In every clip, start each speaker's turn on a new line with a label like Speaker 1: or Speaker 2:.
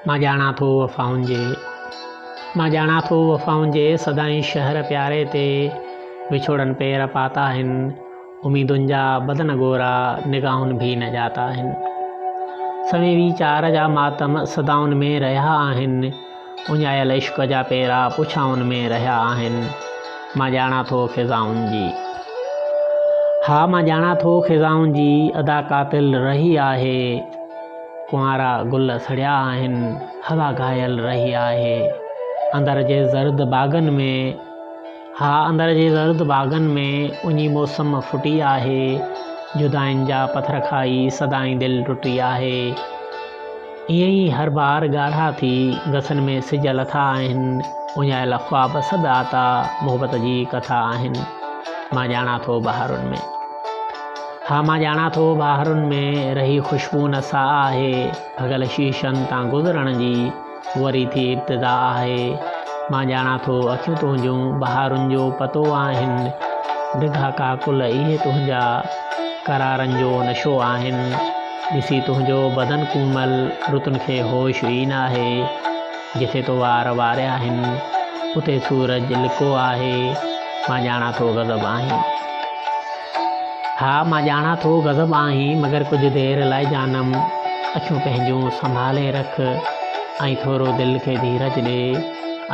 Speaker 1: मां ॼाणा थो वफ़ाउनि जे सदाईं शहर प्यारे ते विछोड़नि पेर पाता आहिनि। उमीदुनि जा बदन गोरा निगाहुनि भी न जाता आहिनि। सवें वीचार जा मातम सदाउनि में रहिया आहिनि। उञायल इश्क जा पेरा पुछाउनि में रहिया आहिनि। मां ॼाणा थो ख़िज़ाउनि जी, हा मां ॼाणा थो ख़िज़ाउनि जी अदा कातिल रही आहे। कुंवारा गुल सड़िया आहिनि, हवा घायल रही आहे। अंदर जे ज़र्द बाग़नि में, हा अंदर जे ज़र्द बाग़नि में उञी मौसम फुटी आहे। जुदाइनि जा पथर खाई सदाईं दिलि टुटी आहे। ईअं ई हर बार ॻाढ़ा थी गसनि में सिज लथा आहिनि। उञायल ख्वाब सभु आता मोहबत जी कथा आहिनि। मां ॼाणा थो बहारुनि में, हा मां ॼाणा थो बहारुनि में रही ख़ुशबू न सा आहे। भॻल शीशनि तां गुज़रण जी वरी थी इब्तिदा आहे। मां ॼाणा थो अखियूं तुंहिंजूं बहारुनि जो पतो आहिनि। डिघा काकुल इहे तुंहिंजा करारनि जो नशो आहिनि। ॾिसी तुंहिंजो बदन कूमल रुतुनि खे होश ई न आहे। जिथे तो वार वारिया आहिनि उते सूरज लिको आहे। मां ॼाणा थो गज़ब आहीं, हा मां ॼाणा थो गज़ब आहीं। मगर कुझु देरि लाइ जानम अखियूं पंहिंजूं संभाले रख ऐं थोरो दिलि खे धीरज ॾे।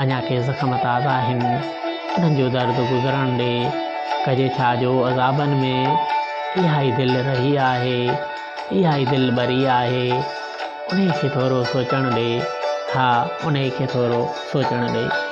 Speaker 1: अञा के ज़ख़्म ताज़ा आहिनि, उन्हनि जो दर्द गुज़रण ॾे। कजे छा जो अज़ाबनि में इहा ई दिलि रही आहे। इहा ई दिलि बरी आहे। उन खे थोरो सोचणु ॾे, हा उन खे थोरो सोचणु ॾे।